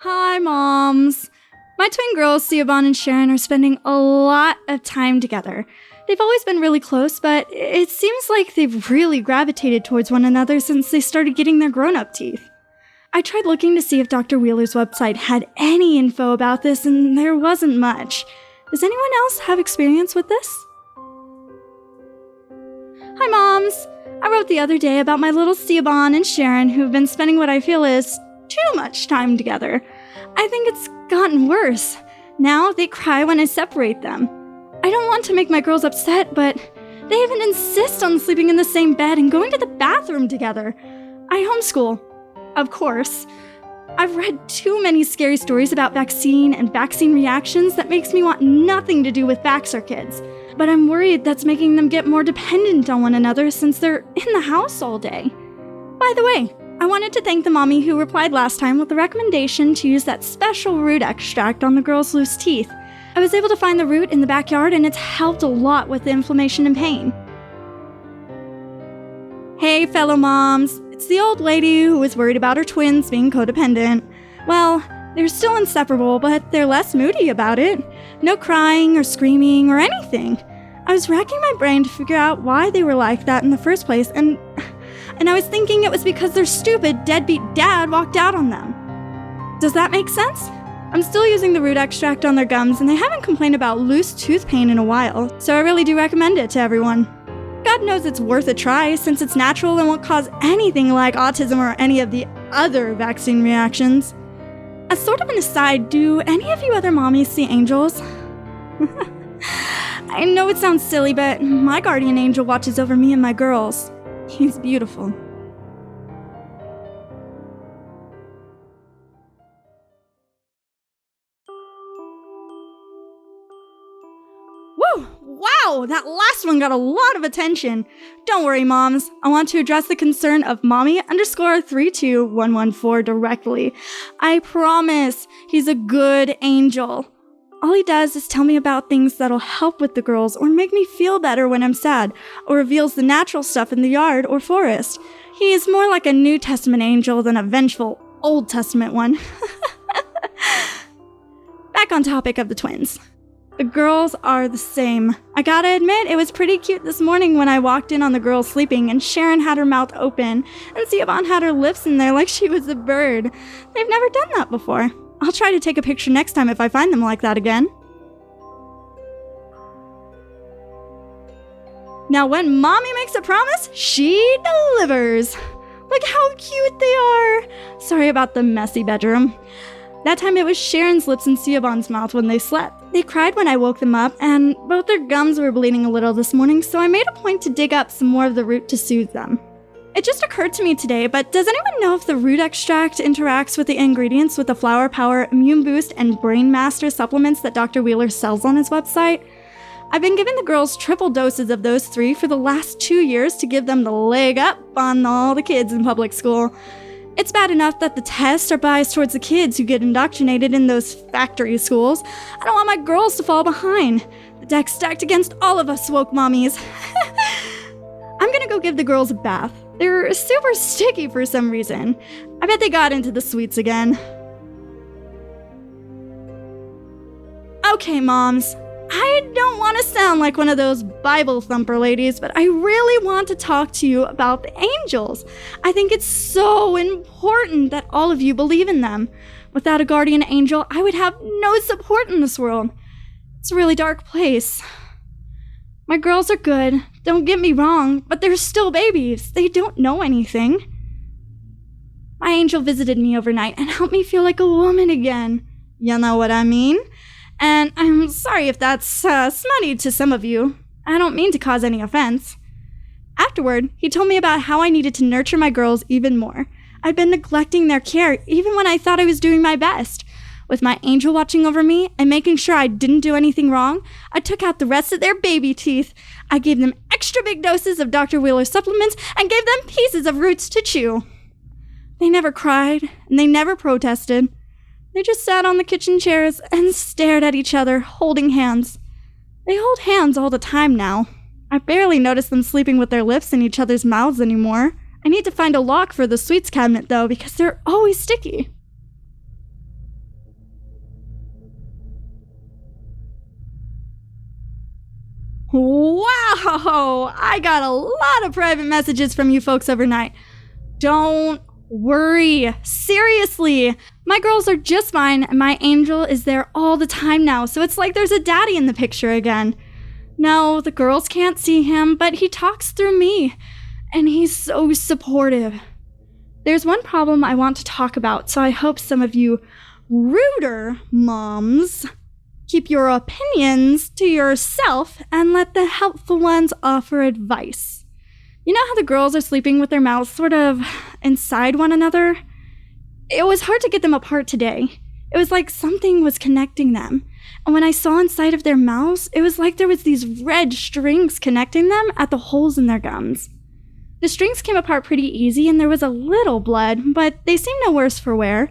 Hi, moms. My twin girls, Siobhan and Sharon, are spending a lot of time together. They've always been really close, but it seems like they've really gravitated towards one another since they started getting their grown-up teeth. I tried looking to see if Dr. Wheeler's website had any info about this, and there wasn't much. Does anyone else have experience with this? Hi, moms. I wrote the other day about my little Siobhan and Sharon, who've been spending what I feel is too much time together. I think it's gotten worse. Now they cry when I separate them. I don't want to make my girls upset, but they even insist on sleeping in the same bed and going to the bathroom together. I homeschool, of course. I've read too many scary stories about vaccine and vaccine reactions that makes me want nothing to do with vaxxer kids. But I'm worried that's making them get more dependent on one another since they're in the house all day. By the way, I wanted to thank the mommy who replied last time with the recommendation to use that special root extract on the girls' loose teeth. I was able to find the root in the backyard and it's helped a lot with the inflammation and pain. Hey, fellow moms. It's the old lady who was worried about her twins being codependent. Well, they're still inseparable, but they're less moody about it. No crying or screaming or anything. I was racking my brain to figure out why they were like that in the first place, and I was thinking it was because their stupid, deadbeat dad walked out on them. Does that make sense? I'm still using the root extract on their gums, and they haven't complained about loose tooth pain in a while, so I really do recommend it to everyone. God knows it's worth a try, since it's natural and won't cause anything like autism or any of the other vaccine reactions. As sort of an aside, do any of you other mommies see angels? I know it sounds silly, but my guardian angel watches over me and my girls. He's beautiful. Woo! Wow, that last one got a lot of attention. Don't worry, moms. I want to address the concern of mommy_32114 directly. I promise he's a good angel. All he does is tell me about things that'll help with the girls or make me feel better when I'm sad, or reveals the natural stuff in the yard or forest. He is more like a New Testament angel than a vengeful Old Testament one. Back on topic of the twins. The girls are the same. I gotta admit, it was pretty cute this morning when I walked in on the girls sleeping and Sharon had her mouth open and Siobhan had her lips in there like she was a bird. They've never done that before. I'll try to take a picture next time if I find them like that again. Now when mommy makes a promise, she delivers. Look how cute they are. Sorry about the messy bedroom. That time it was Sharon's lips in Siobhan's mouth when they slept. They cried when I woke them up, and both their gums were bleeding a little this morning, so I made a point to dig up some more of the root to soothe them. It just occurred to me today, but does anyone know if the root extract interacts with the ingredients with the Flower Power, Immune Boost, and Brain Master supplements that Dr. Wheeler sells on his website? I've been giving the girls triple doses of those 3 for the last 2 years to give them the leg up on all the kids in public school. It's bad enough that the tests are biased towards the kids who get indoctrinated in those factory schools. I don't want my girls to fall behind. The deck's stacked against all of us woke mommies. I'm gonna go give the girls a bath. They're super sticky for some reason. I bet they got into the sweets again. Okay, moms. I don't want to sound like one of those Bible thumper ladies, but I really want to talk to you about the angels. I think it's so important that all of you believe in them. Without a guardian angel, I would have no support in this world. It's a really dark place. My girls are good, don't get me wrong, but they're still babies. They don't know anything. My angel visited me overnight and helped me feel like a woman again. You know what I mean? And I'm sorry if that's smutty to some of you. I don't mean to cause any offense. Afterward, he told me about how I needed to nurture my girls even more. I'd been neglecting their care even when I thought I was doing my best. With my angel watching over me and making sure I didn't do anything wrong, I took out the rest of their baby teeth. I gave them extra big doses of Dr. Wheeler's supplements and gave them pieces of roots to chew. They never cried, and they never protested. They just sat on the kitchen chairs and stared at each other, holding hands. They hold hands all the time now. I barely notice them sleeping with their lips in each other's mouths anymore. I need to find a lock for the sweets cabinet, though, because they're always sticky. Wow, I got a lot of private messages from you folks overnight. Don't worry. Seriously, my girls are just fine and my angel is there all the time now, so it's like there's a daddy in the picture again. No, the girls can't see him, but he talks through me, and he's so supportive. There's one problem I want to talk about, so I hope some of you ruder moms keep your opinions to yourself and let the helpful ones offer advice. You know how the girls are sleeping with their mouths sort of inside one another? It was hard to get them apart today. It was like something was connecting them. And when I saw inside of their mouths, it was like there was these red strings connecting them at the holes in their gums. The strings came apart pretty easy and there was a little blood, but they seemed no worse for wear,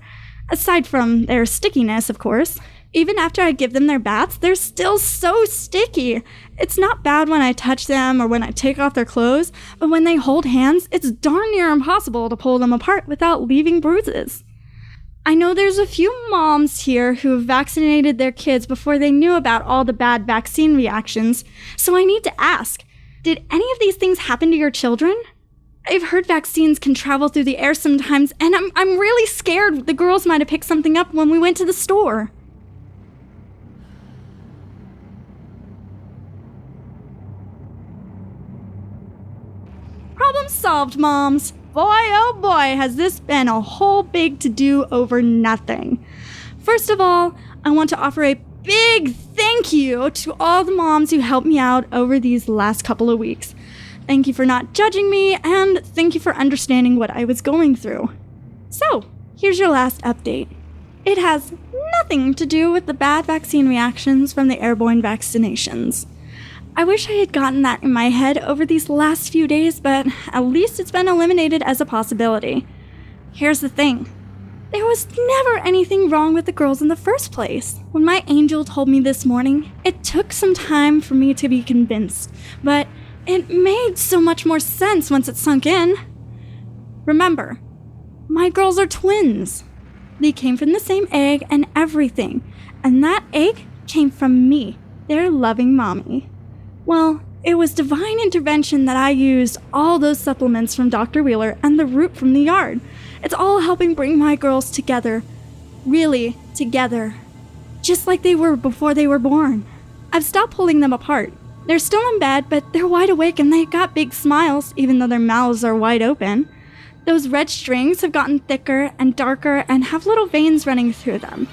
aside from their stickiness, of course. Even after I give them their baths, they're still so sticky. It's not bad when I touch them or when I take off their clothes, but when they hold hands, it's darn near impossible to pull them apart without leaving bruises. I know there's a few moms here who have vaccinated their kids before they knew about all the bad vaccine reactions, so I need to ask, did any of these things happen to your children? I've heard vaccines can travel through the air sometimes, and I'm really scared the girls might have picked something up when we went to the store. Problem solved, moms. Boy, oh boy, has this been a whole big to-do over nothing. First of all, I want to offer a big thank you to all the moms who helped me out over these last couple of weeks. Thank you for not judging me, and thank you for understanding what I was going through. So, here's your last update. It has nothing to do with the bad vaccine reactions from the airborne vaccinations. I wish I had gotten that in my head over these last few days, but at least it's been eliminated as a possibility. Here's the thing. There was never anything wrong with the girls in the first place. When my angel told me this morning, it took some time for me to be convinced, but it made so much more sense once it sunk in. Remember, my girls are twins. They came from the same egg and everything, and that egg came from me, their loving mommy. Well, it was divine intervention that I used all those supplements from Dr. Wheeler and the root from the yard. It's all helping bring my girls together. Really together. Just like they were before they were born. I've stopped pulling them apart. They're still in bed, but they're wide awake and they got big smiles, even though their mouths are wide open. Those red strings have gotten thicker and darker and have little veins running through them.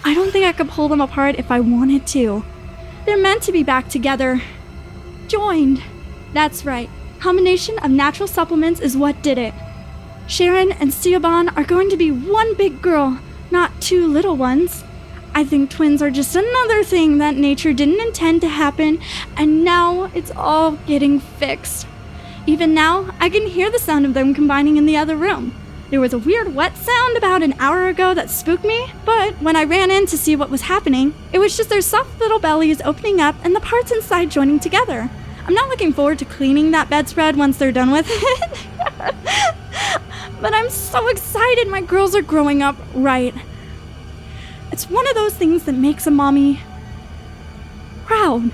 I don't think I could pull them apart if I wanted to. They're meant to be back together. Joined. That's right. Combination of natural supplements is what did it. Sharon and Siobhan are going to be one big girl, not two little ones. I think twins are just another thing that nature didn't intend to happen, and now it's all getting fixed. Even now, I can hear the sound of them combining in the other room. There was a weird wet sound about an hour ago that spooked me, but when I ran in to see what was happening, it was just their soft little bellies opening up and the parts inside joining together. I'm not looking forward to cleaning that bedspread once they're done with it. But I'm so excited my girls are growing up right. It's one of those things that makes a mommy proud.